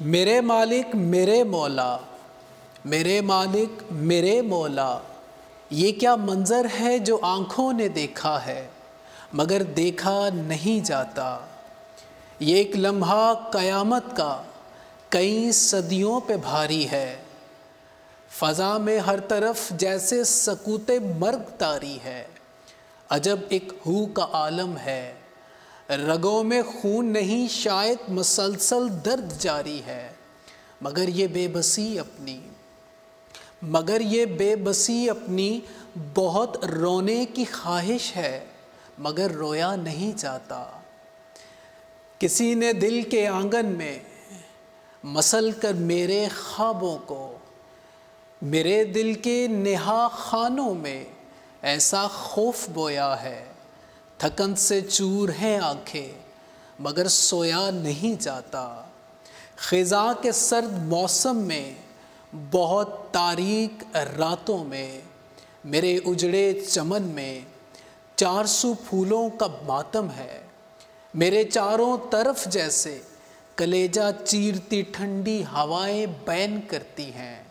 میرے مالک میرے مولا، میرے مالک میرے مولا، یہ کیا منظر ہے جو آنکھوں نے دیکھا ہے مگر دیکھا نہیں جاتا۔ یہ ایک لمحہ قیامت کا کئی صدیوں پہ بھاری ہے، فضا میں ہر طرف جیسے سکوت مرگ طاری ہے۔ عجب ایک ہو کا عالم ہے، رگوں میں خون نہیں شاید مسلسل درد جاری ہے، مگر یہ بے بسی اپنی بہت رونے کی خواہش ہے مگر رویا نہیں جاتا۔ کسی نے دل کے آنگن میں مسل کر میرے خوابوں کو، میرے دل کے نہا خانوں میں ایسا خوف بویا ہے، تھکن سے چور ہیں آنکھیں مگر سویا نہیں جاتا۔ خزاں کے سرد موسم میں بہت تاریک راتوں میں میرے اجڑے چمن میں 400 پھولوں کا ماتم ہے، میرے چاروں طرف جیسے کلیجہ چیرتی ٹھنڈی ہوائیں بین کرتی ہیں۔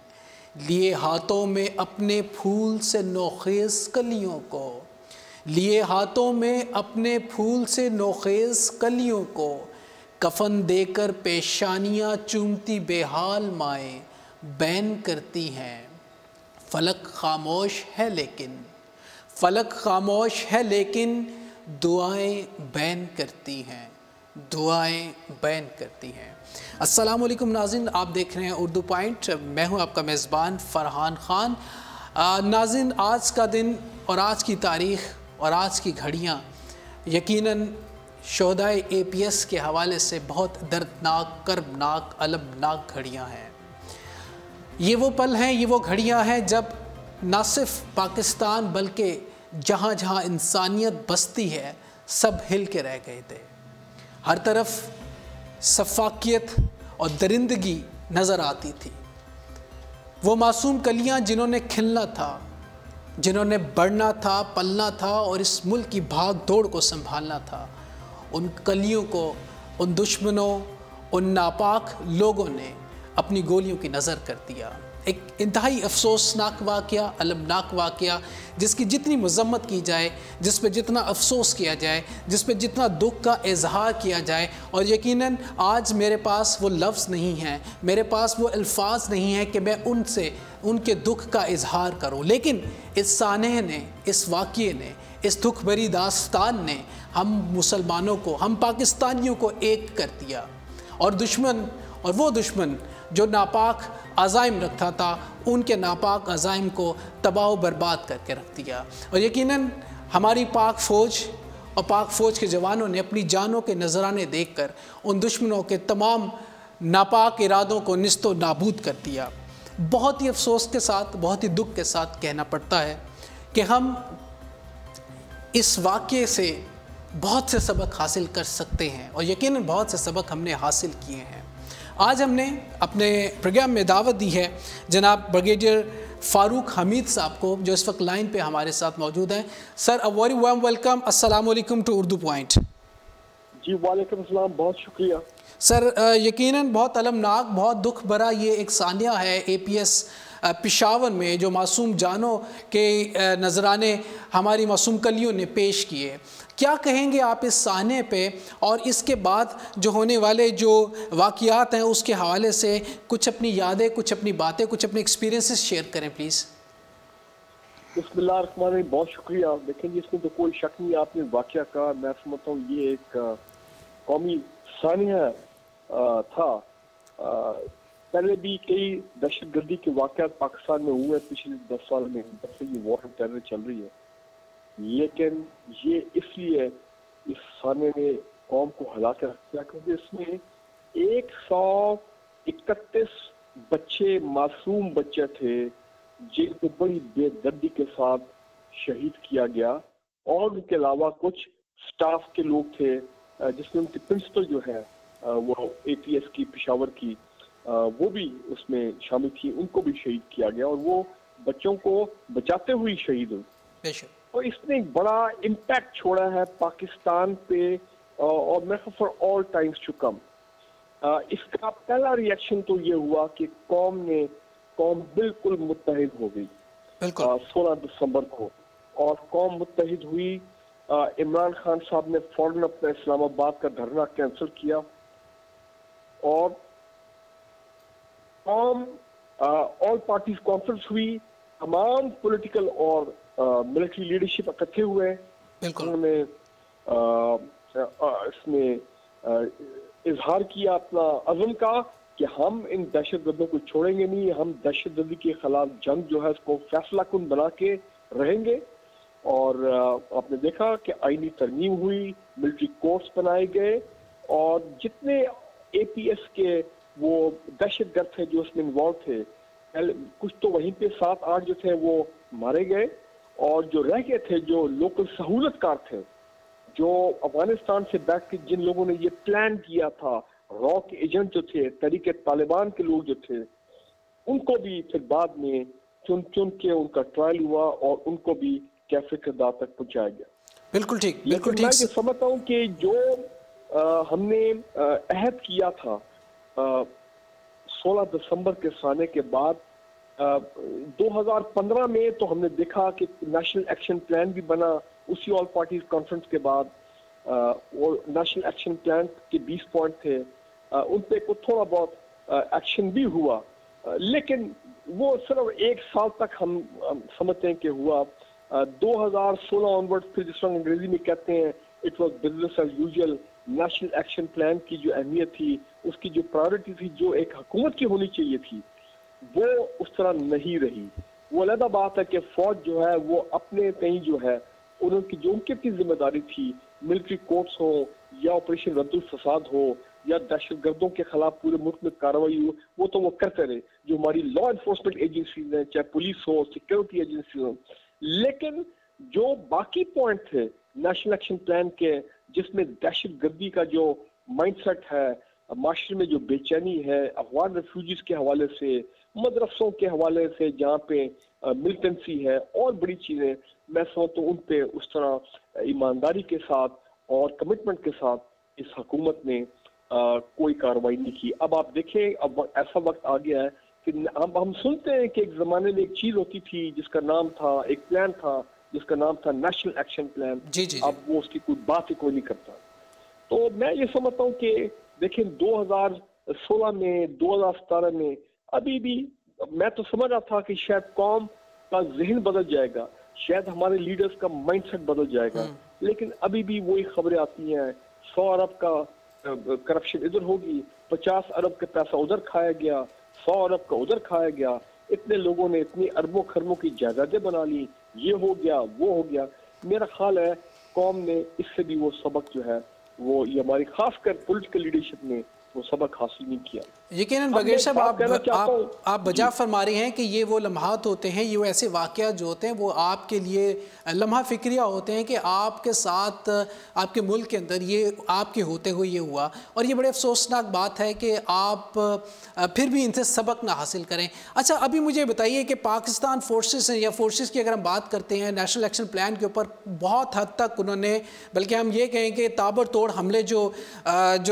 لیے ہاتھوں میں اپنے پھول سے نوخیز کلیوں کو، کفن دے کر پیشانیاں چومتی بے حال مائیں بین کرتی ہیں۔ فلک خاموش ہے لیکن دعائیں بین کرتی ہیں، السلام علیکم ناظرین، آپ دیکھ رہے ہیں اردو پوائنٹ، میں ہوں آپ کا میزبان فرحان خان۔ ناظرین، آج کا دن اور آج کی تاریخ اور آج کی گھڑیاں یقیناً شہدائے APS کے حوالے سے بہت دردناک، کربناک، المناک گھڑیاں ہیں۔ یہ وہ پل ہیں، یہ وہ گھڑیاں ہیں جب نہ صرف پاکستان بلکہ جہاں جہاں انسانیت بستی ہے سب ہل کے رہ گئے تھے۔ ہر طرف سفاکیت اور درندگی نظر آتی تھی۔ وہ معصوم کلیاں جنہوں نے کھلنا تھا، جنہوں نے بڑھنا تھا، پلنا تھا اور اس ملک کی بھاگ دوڑ کو سنبھالنا تھا، ان کلیوں کو ان دشمنوں، ان ناپاک لوگوں نے اپنی گولیوں کی نظر کر دیا۔ ایک انتہائی افسوسناک واقعہ، المناک واقعہ، جس کی جتنی مذمت کی جائے، جس پہ جتنا افسوس کیا جائے، جس پہ جتنا دکھ کا اظہار کیا جائے، اور یقیناً آج میرے پاس وہ لفظ نہیں ہیں، میرے پاس وہ الفاظ نہیں ہیں کہ میں ان کے دکھ کا اظہار کروں، لیکن اس سانحے نے، اس واقعے نے، اس دکھ بھری داستان نے ہم مسلمانوں کو، ہم پاکستانیوں کو ایک کر دیا، اور وہ دشمن جو ناپاک عزائم رکھتا تھا، ان کے ناپاک عزائم کو تباہ و برباد کر کے رکھ دیا۔ اور یقیناً ہماری پاک فوج اور پاک فوج کے جوانوں نے اپنی جانوں کے نذرانے دیکھ کر ان دشمنوں کے تمام ناپاک ارادوں کو نیست و نابود کر دیا۔ بہت ہی افسوس کے ساتھ، بہت ہی دکھ کے ساتھ کہنا پڑتا ہے کہ ہم اس واقعے سے بہت سے سبق حاصل کر سکتے ہیں، اور یقیناً بہت سے سبق ہم نے حاصل کیے ہیں۔ آج ہم نے اپنے پروگرام میں دعوت دی ہے جناب بریگیڈیئر فاروق حمید صاحب کو، جو اس وقت لائن پہ ہمارے ساتھ موجود ہیں۔ سر، a very warm welcome، السلام علیکم ٹو اردو پوائنٹ۔ جی وعلیکم السلام، بہت شکریہ۔ سر، یقیناً بہت المناک، بہت دکھ بھرا یہ ایک ثانیہ ہے APS پشاور میں، جو معصوم جانوں کے نذرانے ہماری معصوم کلیوں نے پیش کیے۔ کیا کہیں گے آپ اس سانحے پہ، اور اس کے بعد جو ہونے والے جو واقعات ہیں اس کے حوالے سے کچھ اپنی یادیں، کچھ اپنی باتیں، کچھ اپنے ایکسپیرینسز شیئر کریں پلیز۔ بسم اللہ الرحمن الرحیم، بہت شکریہ۔ دیکھیں جی، اس میں تو کوئی شک نہیں، آپ نے واقعہ کہا، میں سمجھتا ہوں یہ ایک قومی ثانیہ تھا۔ پہلے بھی کئی دہشت گردی کے واقعات پاکستان میں ہوئے پچھلے 10 سال میں، جب سے یہ وار آف ٹیرر چل رہی ہے، لیکن یہ اس لیے اس ثانیہ نے قوم کو ہلا کے رکھ دیا کیونکہ اس میں 131 بچے، معصوم بچے تھے جن کو بڑی بے دردی کے ساتھ شہید کیا گیا، اور ان کے علاوہ کچھ سٹاف کے لوگ تھے جس میں ان کی پرنسپل جو ہے وہ APS کی پشاور کی، وہ بھی اس میں شامل تھی، ان کو بھی شہید کیا گیا، اور وہ بچوں کو بچاتے ہوئے شہید ہوئے۔ اور اس نے ایک بڑا امپیکٹ چھوڑا ہے پاکستان پہ، اور میں for all times to come. اس کا پہلا ریئیکشن تو یہ ہوا کہ قوم بالکل متحد ہو گئی 16 دسمبر کو، اور قوم متحد ہوئی. عمران خان صاحب نے فوراً اپنا اسلام آباد کا دھرنا کینسل کیا، اور قوم آل پارٹیز کانفرنس ہوئی، تمام پولیٹیکل اور ملٹری لیڈرشپ اکٹھے ہوئے. انہوں نے اس میں اظہار کیا اپنا عزم کا کہ ہم ان دہشت گردوں کو چھوڑیں گے نہیں، ہم دہشت گردی کے خلاف جنگ جو ہے اس کو فیصلہ کن بنا کے رہیں گے. اور آپ نے دیکھا کہ آئینی ترمیم ہوئی، ملٹری کورٹس بنائے گئے، اور جتنے اے پی ایس کے وہ دہشت گرد تھے جو اس میں انوالو تھے، کچھ تو وہیں پہ 7-8 جو تھے وہ مارے گئے، اور جو رہ گئے تھے جو لوکل سہولت کار تھے، جو افغانستان سے بیٹھ کے جن لوگوں نے یہ پلان کیا تھا، را کے ایجنٹ جو تھے، تحریک طالبان کے لوگ جو تھے، ان کو بھی پھر بعد میں چن کے ان کا ٹرائل ہوا اور ان کو بھی کیفے کردار تک پہنچایا گیا. بالکل ٹھیک. لیکن میں یہ سمجھتا ہوں کہ جو ہم نے عہد کیا تھا 16 دسمبر کے سانے کے بعد 2015 میں، تو ہم نے دیکھا کہ نیشنل ایکشن پلان بھی بنا اسی آل پارٹیز کانفرنس کے بعد، اور نیشنل ایکشن پلان کے 20 پوائنٹ تھے، ان پہ کچھ تھوڑا بہت ایکشن بھی ہوا، لیکن وہ صرف 1 سال تک ہم سمجھتے ہیں کہ ہوا. 2016 آنورڈ پھر جس طرح انگریزی میں کہتے ہیں it was business as usual. National action plan کی جو اہمیت تھی، اس کی جو پرائیورٹی تھی، جو ایک حکومت کی ہونی چاہیے تھی، وہ اس طرح نہیں رہی. وہ علیحدہ بات ہے کہ فوج جو ہے وہ اپنے کہیں جو ہے ان کی ذمہ داری تھی، ملٹری کورٹس ہو یا آپریشن رد الفساد ہو یا دہشت گردوں کے خلاف پورے ملک میں کارروائی ہو، وہ تو وہ کرتے رہے. جو ہماری لا انفورسمنٹ ایجنسیز ہیں، چاہے پولیس ہو، سیکورٹی ایجنسی ہو، لیکن جو باقی پوائنٹ تھے نیشنل ایکشن پلان کے، جس میں دہشت گردی کا جو مائنڈ سیٹ ہے، معاشرے میں جو بے چینی ہے، افغان ریفیوجیز کے حوالے سے، مدرسوں کے حوالے سے جہاں پہ ملٹنسی ہے اور بڑی چیزیں، میں سمجھتا ہوں ان پہ اس طرح ایمانداری کے ساتھ اور کمٹمنٹ کے ساتھ اس حکومت نے کوئی کارروائی نہیں کی. اب آپ دیکھیں، اب ایسا وقت آ گیا ہے کہ ہم سنتے ہیں کہ ایک زمانے میں ایک چیز ہوتی تھی جس کا نام تھا، ایک پلان تھا جس کا نام تھا نیشنل ایکشن پلان. اب وہ اس کی کوئی بات ہی کوئی نہیں کرتا. تو میں یہ سمجھتا ہوں کہ دیکھیں 2016 میں 2017 میں ابھی بھی میں تو سمجھ رہا تھا کہ شاید قوم کا ذہن بدل جائے گا، شاید ہمارے لیڈرز کا مائنڈ سیٹ بدل جائے گا، لیکن ابھی بھی وہی خبریں آتی ہیں 100 ارب کا کرپشن ادھر ہوگی، 50 ارب کا پیسہ ادھر کھایا گیا، 100 ارب کا ادھر کھایا گیا، اتنے لوگوں نے اتنی اربوں خربوں کی جائیدادیں بنا لی، یہ ہو گیا وہ ہو گیا. میرا خیال ہے قوم نے اس سے بھی وہ سبق جو ہے وہ یہ ہماری خاص کر پولیٹیکل لیڈرشپ نے وہ سبق حاصل نہیں کیا. یقیناً بغیر صاحب آپ بجا فرما رہے ہیں کہ یہ وہ لمحات ہوتے ہیں، یہ وہ ایسے واقعات جو ہوتے ہیں وہ آپ کے لیے لمحہ فکریہ ہوتے ہیں کہ آپ کے ساتھ آپ کے ملک کے اندر یہ آپ کے ہوتے ہوئے یہ ہوا، اور یہ بڑے افسوسناک بات ہے کہ آپ پھر بھی ان سے سبق نہ حاصل کریں. اچھا ابھی مجھے بتائیے کہ پاکستان فورسز ہیں یا فورسز کی اگر ہم بات کرتے ہیں نیشنل ایکشن پلان کے اوپر بہت حد تک انہوں نے، بلکہ ہم یہ کہیں کہ تابڑ توڑ حملے جو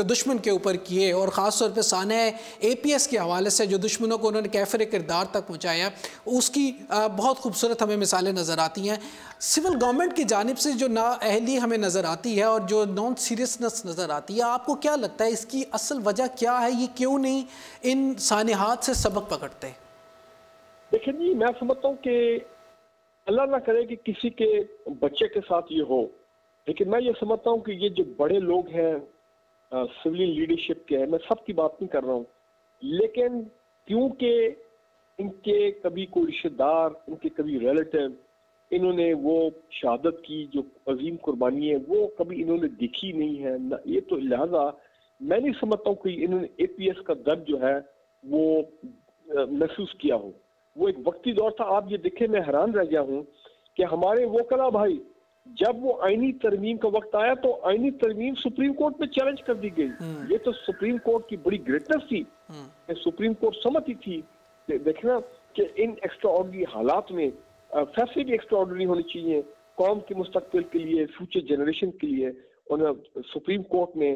دشمن کے اوپر کیے، اور خاص طور پہ سانحہ اے پی ایس کے حوالے سے جو دشمنوں کو انہوں نے کیفر کردار تک پہنچایا، اس کی بہت خوبصورت ہمیں مثالیں نظر آتی ہیں. سول گورنمنٹ کی جانب سے جو نااہلی ہمیں نظر آتی ہے اور جو نان سیریسنس نظر آتی ہے، آپ کو کیا لگتا ہے اس کی اصل وجہ کیا ہے؟ یہ کیوں نہیں ان سانحات سے سبق پکڑتے؟ دیکھیں جی، میں سمجھتا ہوں کہ اللہ نہ کرے کہ کسی کے بچے کے ساتھ یہ ہو، لیکن میں یہ سمجھتا ہوں کہ یہ جو بڑے لوگ ہیں سویلین لیڈرشپ کے ہیں، میں سب کی بات نہیں کر رہا ہوں، لیکن کیونکہ ان کے کبھی کوئی رشتہ دار، ان کے کبھی ریلیٹیو، انہوں نے وہ شہادت کی جو عظیم قربانی ہے وہ کبھی انہوں نے دیکھی نہیں ہے، یہ تو لہذا میں نہیں سمجھتا ہوں کہ انہوں نے اے پی ایس کا درد جو ہے وہ محسوس کیا ہو. وہ ایک وقتی دور تھا. آپ یہ دیکھیں، میں حیران رہ گیا ہوں کہ ہمارے وکلا بھائی جب وہ آئینی ترمیم کا وقت آیا تو آئینی ترمیم سپریم کورٹ میں چیلنج کر دی گئی. یہ تو سپریم کورٹ کی بڑی گریٹنس تھی کہ سپریم کورٹ سمجھتی تھی دیکھنا کہ ان ایکسٹرا آرڈنری حالات میں فیصلے بھی ایکسٹرا آرڈنری ہونے چاہیے قوم کے مستقبل کے لیے، فیوچر جنریشن کے لیے. اور سپریم کورٹ نے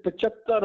75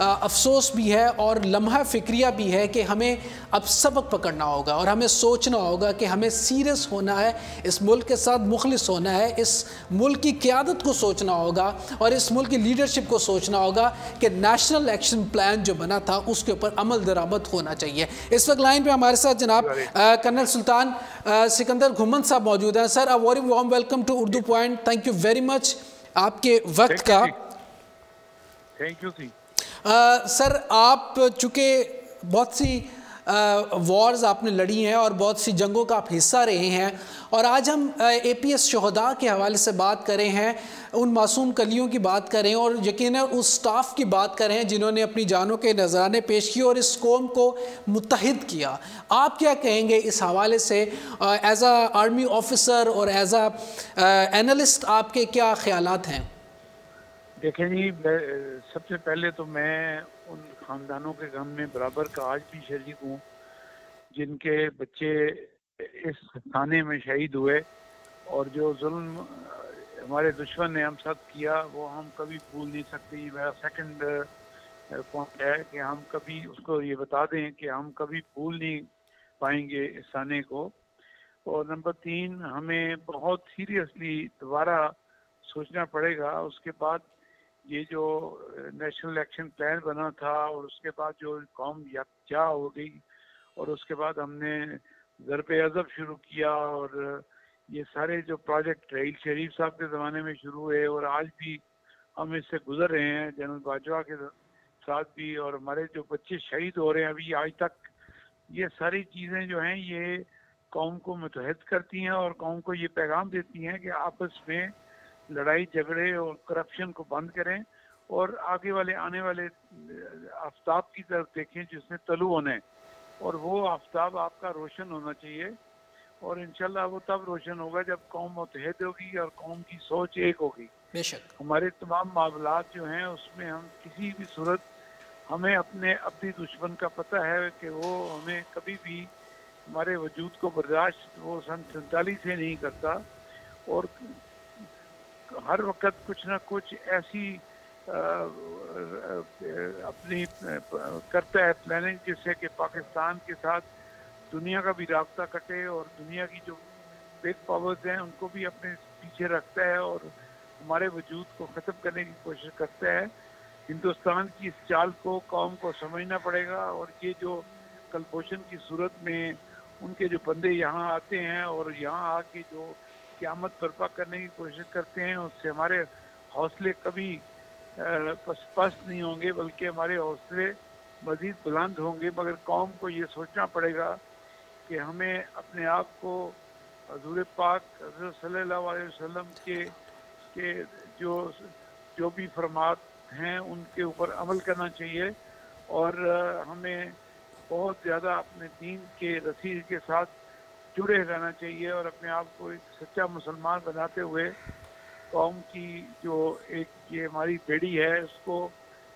افسوس بھی ہے اور لمحہ فکریہ بھی ہے کہ ہمیں اب سبق پکڑنا ہوگا اور ہمیں سوچنا ہوگا کہ ہمیں سیریس ہونا ہے، اس ملک کے ساتھ مخلص ہونا ہے، اس ملک کی قیادت کو سوچنا ہوگا اور اس ملک کی لیڈرشپ کو سوچنا ہوگا کہ نیشنل ایکشن پلان جو بنا تھا اس کے اوپر عمل درآمد ہونا چاہیے۔ اس وقت لائن پہ ہمارے ساتھ جناب کرنل سلطان سکندر گھمن صاحب موجود ہیں۔ Sir, very warm welcome to Urdu point, thank you very much آپ کے وقت کا۔ تھینک یو سی سر، آپ چونکہ بہت سی وارز آپ نے لڑی ہیں اور بہت سی جنگوں کا آپ حصہ رہے ہیں، اور آج ہم اے پی ایس شہداء کے حوالے سے بات کریں ہیں، ان معصوم کلیوں کی بات کریں اور یقیناً اس سٹاف کی بات کریں جنہوں نے اپنی جانوں کے نذرانے پیش کیے اور اس قوم کو متحد کیا۔ آپ کیا کہیں گے اس حوالے سے؟ ایز اے آرمی آفیسر اور ایز اے اینالسٹ آپ کے کیا خیالات ہیں؟ دیکھیں جی، سب سے پہلے تو میں ان خاندانوں کے غم میں برابر کا آج بھی شریک ہوں جن کے بچے اس تھانے میں شہید ہوئے، اور جو ظلم ہمارے دشمن نے ہم ساتھ کیا وہ ہم کبھی بھول نہیں سکتے۔ میرا سیکنڈ پوائنٹ ہے کہ ہم کبھی اس کو یہ بتا دیں کہ ہم کبھی بھول نہیں پائیں گے اس تھانے کو۔ اور نمبر 3، ہمیں بہت سیریسلی دوبارہ سوچنا پڑے گا۔ اس کے بعد یہ جو نیشنل ایکشن پلان بنا تھا اور اس کے بعد جو قوم یکجا ہو گئی، اور اس کے بعد ہم نے ضرب عضب شروع کیا، اور یہ سارے جو پروجیکٹ رحیل شریف صاحب کے زمانے میں شروع ہوئے اور آج بھی ہم اس سے گزر رہے ہیں جنرل باجوہ کے ساتھ بھی، اور ہمارے جو بچے شہید ہو رہے ہیں ابھی آج تک، یہ ساری چیزیں جو ہیں یہ قوم کو متحد کرتی ہیں اور قوم کو یہ پیغام دیتی ہیں کہ آپس میں لڑائی جھگڑے اور کرپشن کو بند کریں اور آگے آنے والے آفتاب کی طرف دیکھیں جس میں طلوع ہونا ہے، اور وہ آفتاب آپ کا روشن ہونا چاہیے، اور انشاءاللہ وہ تب روشن ہوگا جب قوم متحد ہوگی اور قوم کی سوچ ایک ہوگی۔ بے شک ہمارے تمام معاملات جو ہیں اس میں ہم کسی بھی صورت، ہمیں اپنے دشمن کا پتہ ہے کہ وہ ہمیں کبھی بھی ہمارے وجود کو برداشت وہ سن 47 سے نہیں کرتا، اور ہر وقت کچھ نہ کچھ ایسی اپنی کرتا ہے پلاننگ جس سے کہ پاکستان کے ساتھ دنیا کا بھی رابطہ کٹے اور دنیا کی جو بگ پاورز ہیں ان کو بھی اپنے پیچھے رکھتا ہے اور ہمارے وجود کو ختم کرنے کی کوشش کرتا ہے۔ ہندوستان کی اس چال کو قوم کو سمجھنا پڑے گا، اور یہ جو کلبوشن کی صورت میں ان کے جو بندے یہاں آتے ہیں اور یہاں آ کے جو قیامت برپا کرنے کی کوشش کرتے ہیں، اس سے ہمارے حوصلے کبھی پست نہیں ہوں گے، بلکہ ہمارے حوصلے مزید بلند ہوں گے۔ مگر قوم کو یہ سوچنا پڑے گا کہ ہمیں اپنے آپ کو حضور پاک حضرت صلی اللہ علیہ وسلم کے جو بھی فرمات ہیں ان کے اوپر عمل کرنا چاہیے، اور ہمیں بہت زیادہ اپنے دین کے رسول کے ساتھ جڑے رہنا چاہیے، اور اپنے آپ کو ایک سچا مسلمان بناتے ہوئے قوم کی جو ایک یہ ہماری بیڑی ہے اس کو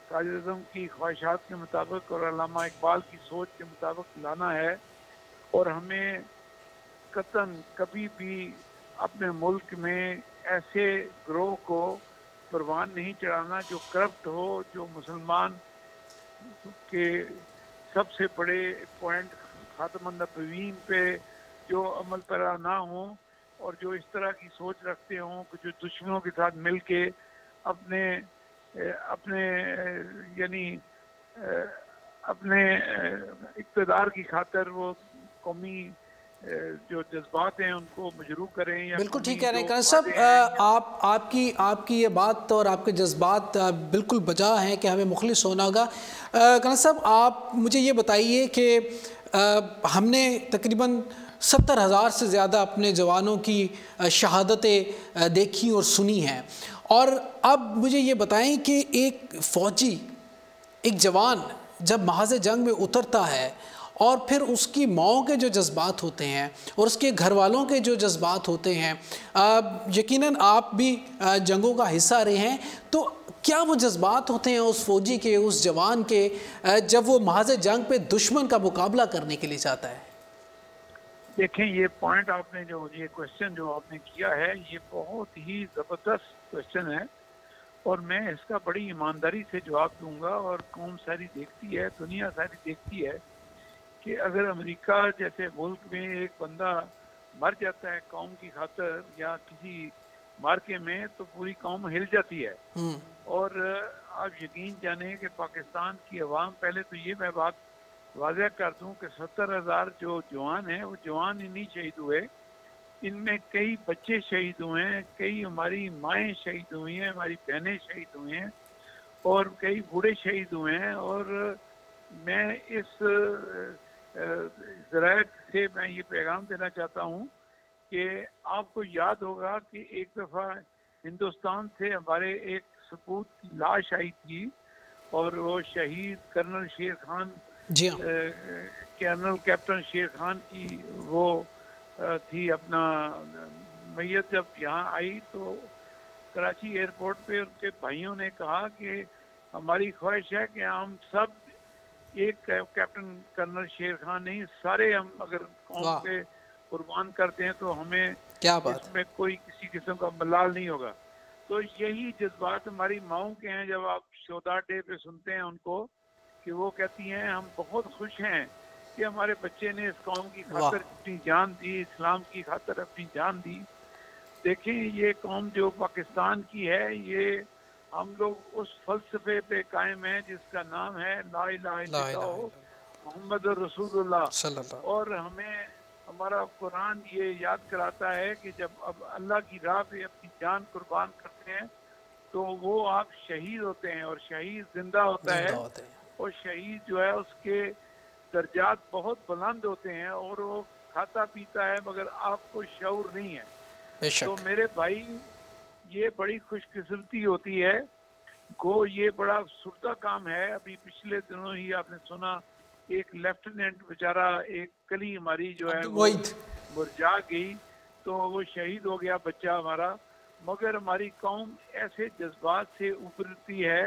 قائد اعظم کی خواہشات کے مطابق اور علامہ اقبال کی سوچ کے مطابق لانا ہے، اور ہمیں قطعاً کبھی بھی اپنے ملک میں ایسے گروہ کو پروان نہیں چڑھانا جو کرپٹ ہو، جو مسلمان کے سب سے بڑے پوائنٹ خاتم النبوین پہ جو عمل پیرا نہ ہوں، اور جو اس طرح کی سوچ رکھتے ہوں کہ جو دشمنوں کے ساتھ مل کے اپنے یعنی اپنے اقتدار کی خاطر وہ قومی جو جذبات ہیں ان کو مجروح کریں۔ یا بالکل ٹھیک کہہ رہے ہیں کرن صاحب، آپ کی یہ بات اور آپ کے جذبات بالکل بجا ہیں کہ ہمیں مخلص ہونا ہوگا۔ کرن صاحب، آپ مجھے یہ بتائیے کہ ہم نے تقریباً 70,000 سے زیادہ اپنے جوانوں کی شہادتیں دیکھی اور سنی ہیں، اور اب مجھے یہ بتائیں کہ ایک فوجی، ایک جوان جب محاذ جنگ میں اترتا ہے اور پھر اس کی ماؤں کے جو جذبات ہوتے ہیں اور اس کے گھر والوں کے جو جذبات ہوتے ہیں، یقیناً آپ بھی جنگوں کا حصہ رہے ہیں، تو کیا وہ جذبات ہوتے ہیں اس فوجی کے، اس جوان کے، جب وہ محاذ جنگ پہ دشمن کا مقابلہ کرنے کے لیے جاتا ہے؟ دیکھیں، یہ پوائنٹ آپ نے یہ کویسچن جو آپ نے کیا ہے یہ بہت ہی زبردست کویسچن ہے، اور میں اس کا بڑی ایمانداری سے جواب دوں گا، اور قوم ساری دیکھتی ہے، دنیا ساری دیکھتی ہے کہ اگر امریکہ جیسے ملک میں ایک بندہ مر جاتا ہے قوم کی خاطر یا کسی مارکے میں، تو پوری قوم ہل جاتی ہے۔ اور آپ یقین جانیں کہ پاکستان کی عوام، پہلے تو یہ میں بات واضح کر دوں کہ 70,000 جو جوان ہیں وہ جوان ہی نہیں شہید ہوئے، ان میں کئی بچے شہید ہوئے ہیں، کئی ہماری مائیں شہید ہوئی ہیں، ہماری بہنیں شہید ہوئی ہیں، اور کئی بوڑھے شہید ہوئے ہیں۔ اور میں اس ذرائع سے میں یہ پیغام دینا چاہتا ہوں کہ آپ کو یاد ہوگا کہ ایک دفعہ ہندوستان سے ہمارے ایک سپوت کی لاش آئی تھی، اور وہ شہید کرنل شیر خان، جی ہاں، کرنل کیپٹن شیر خان کی وہ تھی اپنا میت جب یہاں آئی تو کراچی ایئرپورٹ پہ ان کے بھائیوں نے کہا کہ ہماری خواہش ہے کہ ہم سب ایک کیپٹن کرنل شیر خان نہیں، سارے ہم اگر قوم پہ قربان کرتے ہیں تو ہمیں کیا بات اس میں کوئی کسی قسم کا ملال نہیں ہوگا۔ تو یہی جذبات ہماری ماؤں کے ہیں۔ جب آپ شہداء ڈے پہ سنتے ہیں ان کو کہ وہ کہتی ہیں ہم بہت خوش ہیں کہ ہمارے بچے نے اس قوم کی خاطر اپنی جان دی، اسلام کی خاطر اپنی جان دی۔ دیکھیں یہ قوم جو پاکستان کی ہے، یہ ہم لوگ اس فلسفے پہ قائم ہیں جس کا نام ہے لا الہ الا اللہ محمد رسول اللہ، اور ہمیں ہمارا قرآن یہ یاد کراتا ہے کہ جب اب اللہ کی راہ پہ اپنی جان قربان کرتے ہیں تو وہ آپ شہید ہوتے ہیں، اور شہید زندہ ہوتا ہے، اور شہید جو ہے اس کے درجات بہت بلند ہوتے ہیں، اور وہ کھاتا پیتا ہے مگر آپ کو شعور نہیں ہے۔ تو میرے بھائی یہ بڑی خوش قسمتی ہوتی ہے، گو یہ بڑا افسردہ کام ہے۔ ابھی پچھلے دنوں ہی آپ نے سنا ایک لیفٹیننٹ بیچارہ، ایک کلی ہماری جو ہے وہ مرجا گئی، تو وہ شہید ہو گیا بچہ ہمارا۔ مگر ہماری قوم ایسے جذبات سے ابھرتی ہے۔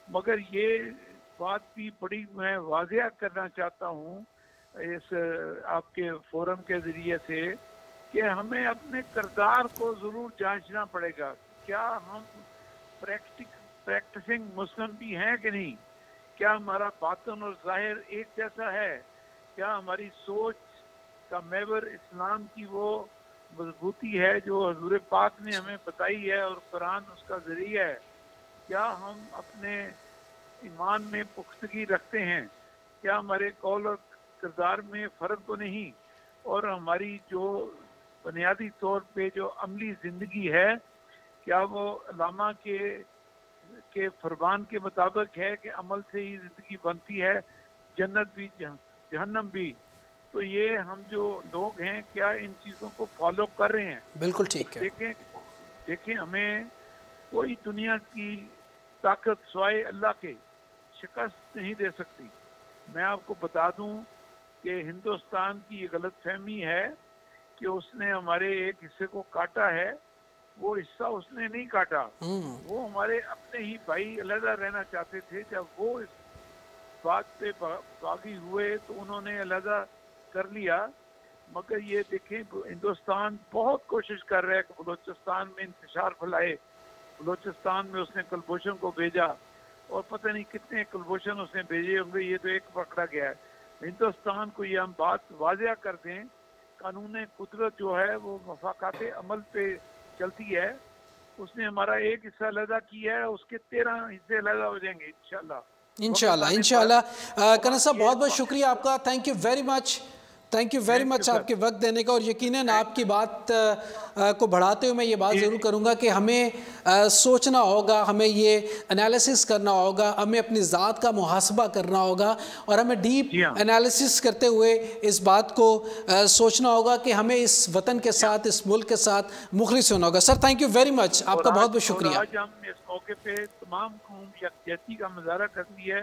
مگر یہ بات بھی بڑی میں واضح کرنا چاہتا ہوں اس آپ کے فورم کے ذریعے سے کہ ہمیں اپنے کردار کو ضرور جانچنا پڑے گا۔ کیا ہم پریکٹسنگ مسلم بھی ہیں کہ نہیں؟ کیا ہمارا باطن اور ظاہر ایک جیسا ہے؟ کیا ہماری سوچ کا محور اسلام کی وہ مضبوطی ہے جو حضور پاک نے ہمیں بتائی ہے اور قرآن اس کا ذریعہ ہے؟ کیا ہم اپنے ایمان میں پختگی رکھتے ہیں؟ کیا ہمارے قول اور کردار میں فرق تو نہیں؟ اور ہماری جو بنیادی طور پہ جو عملی زندگی ہے، کیا وہ علامہ کے فرمان کے مطابق ہے کہ عمل سے ہی زندگی بنتی ہے، جنت بھی جہنم بھی؟ تو یہ ہم جو لوگ ہیں کیا ان چیزوں کو فالو کر رہے ہیں؟ بالکل ٹھیک ہے۔ دیکھیں ہمیں کوئی دنیا کی طاقت سوائے اللہ کے شکست نہیں دے سکتی۔ میں آپ کو بتا دوں کہ ہندوستان کی یہ غلط فہمی ہے کہ اس نے ہمارے ایک حصے کو کاٹا ہے۔ وہ حصہ اس نے نہیں کاٹا، وہ ہمارے اپنے ہی بھائی علیحدہ رہنا چاہتے تھے۔ جب وہ اس بات پہ باغی ہوئے تو انہوں نے علیحدہ کر لیا۔ مگر یہ دیکھیں ہندوستان بہت کوشش کر رہا ہے کہ بلوچستان میں انتشار پھیلائے۔ بلوچستان میں اس نے کلبھوشن کو بھیجا، اور پتہ نہیں کتنے کلبھوشن اس نے بھیجے ہوں گے، یہ تو ایک پکڑا گیا ہے۔ ہندوستان کو یہ ہم بات واضح کر دیں، قانون قدرت جو ہے وہ مفاقات عمل پہ چلتی ہے۔ اس نے ہمارا ایک حصہ علیحدہ کیا ہے، اس کے 13 حصے علیحدہ ہو جائیں گے انشاءاللہ۔ انشاءاللہ کرن صاحب بہت بہت شکریہ آپ کا، thank you very much, thank you very much آپ کے وقت دینے کا۔ اور یقیناً آپ کی بات کو بڑھاتے ہوئے میں یہ بات ضرور کروں گا کہ ہمیں سوچنا ہوگا، ہمیں یہ انالیسس کرنا ہوگا، ہمیں اپنی ذات کا محاسبہ کرنا ہوگا، اور ہمیں ڈیپ انالیسس کرتے ہوئے اس بات کو سوچنا ہوگا کہ ہمیں اس وطن کے ساتھ، اس ملک کے ساتھ مخلص ہونا ہوگا۔ Sir thank you very much, آپ کا بہت بہت شکریہ۔ آج ہم اس موقع پہ تمام قوم یکجہتی کا مظاہرہ کرتی ہے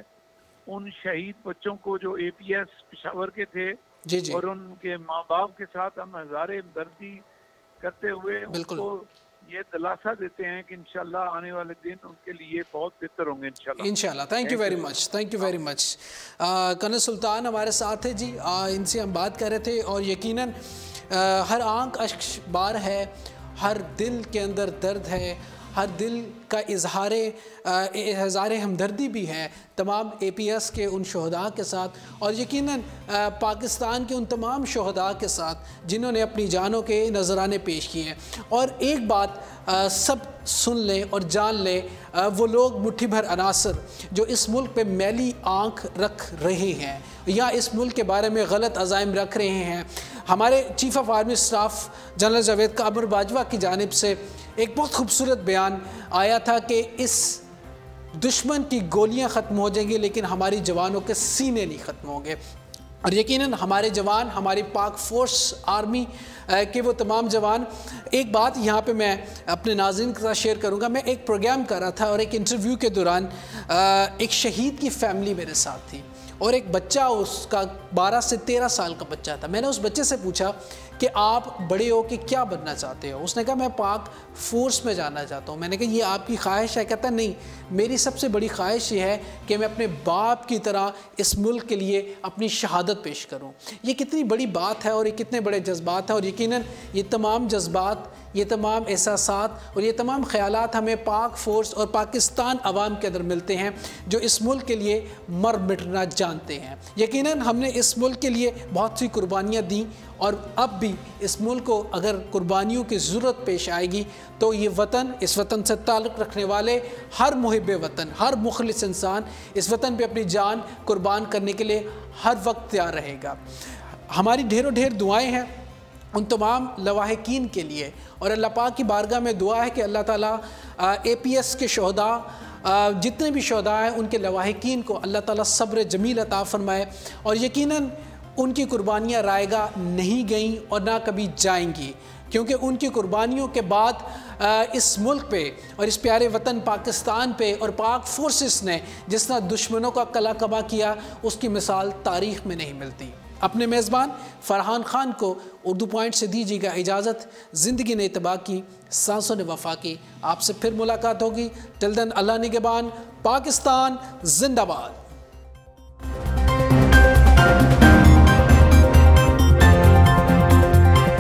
ان شہید بچوں کو جو اے پی ایس پشاور کے تھے، اور ان کے ماں باپ کے ساتھ ہم ہزار ہمدردی کرتے ہوئے ان کو یہ دلاسا دیتے ہیں کہ انشاءاللہ آنے والے دن ان کے لیے بہت بہتر ہوں گے انشاءاللہ۔ Thank you very much, thank you very much. Colonel Sultan ہمارے ساتھ ہے جی، ان سے ہم بات کر رہے تھے، اور یقیناً ہر آنکھ اشک بار ہے، ہر دل کے اندر درد ہے، ہر دل کا اظہار ہمدردی بھی ہے تمام APS کے ان شہداء کے ساتھ، اور یقیناً پاکستان کے ان تمام شہداء کے ساتھ جنہوں نے اپنی جانوں کے نذرانے پیش کیے ہیں۔ اور ایک بات سب سن لیں اور جان لیں، وہ لوگ مٹھی بھر عناصر جو اس ملک پہ میلی آنکھ رکھ رہے ہیں یا اس ملک کے بارے میں غلط عزائم رکھ رہے ہیں، ہمارے chief of army staff general Javed Qamar Bajwa کی جانب سے ایک بہت خوبصورت بیان آیا تھا کہ اس دشمن کی گولیاں ختم ہو جائیں گی لیکن ہماری جوانوں کے سینے نہیں ختم ہوں گے۔ اور یقیناً ہمارے جوان، ہماری پاک فورس آرمی کے وہ تمام جوان، ایک بات یہاں پہ میں اپنے ناظرین کے ساتھ شیئر کروں گا۔ میں ایک پروگرام کر رہا تھا اور ایک انٹرویو کے دوران ایک شہید کی فیملی میرے ساتھ تھی اور ایک بچہ، اس کا 12 سے 13 سال کا بچہ تھا۔ میں نے اس بچے سے پوچھا کہ آپ بڑے ہو کہ کیا بننا چاہتے ہو؟ اس نے کہا میں پاک فورس میں جانا چاہتا ہوں۔ میں نے کہا یہ آپ کی خواہش ہے؟ کہتا نہیں، میری سب سے بڑی خواہش یہ ہے کہ میں اپنے باپ کی طرح اس ملک کے لیے اپنی شہادت پیش کروں۔ یہ کتنی بڑی بات ہے اور یہ کتنے بڑے جذبات ہیں، اور یقیناً یہ تمام جذبات، یہ تمام احساسات اور یہ تمام خیالات ہمیں پاک فورس اور پاکستان عوام کے اندر ملتے ہیں جو اس ملک کے لیے مر مٹنا جانتے ہیں۔ یقیناً ہم نے اس ملک کے لیے بہت سی قربانیاں دیں اور اب بھی اس ملک کو اگر قربانیوں کی ضرورت پیش آئے گی تو یہ وطن، اس وطن سے تعلق رکھنے والے ہر محب وطن، ہر مخلص انسان اس وطن پہ اپنی جان قربان کرنے کے لیے ہر وقت تیار رہے گا۔ ہماری ڈھیر دعائیں ہیں ان تمام لواحقین کے لیے، اور اللہ پاک کی بارگاہ میں دعا ہے کہ اللہ تعالیٰ APS کے شہداء، جتنے بھی شہداء ہیں ان کے لواحقین کو اللہ تعالیٰ صبر جمیل عطا فرمائے، اور یقیناً ان کی قربانیاں رائے گاہ نہیں گئیں اور نہ کبھی جائیں گی، کیونکہ ان کی قربانیوں کے بعد اس ملک پہ اور اس پیارے وطن پاکستان پہ اور پاک فورسز نے جس طرح دشمنوں کا قلع کبا کیا، اس کی مثال تاریخ میں نہیں ملتی۔ اپنے میزبان فرحان خان کو اردو پوائنٹ سے دیجیے گا اجازت۔ زندگی نے اتباع کی، سانسوں نے وفا کی، آپ سے پھر ملاقات ہوگی۔ ٹل دن اللہ نگہبان، پاکستان زندہ باد۔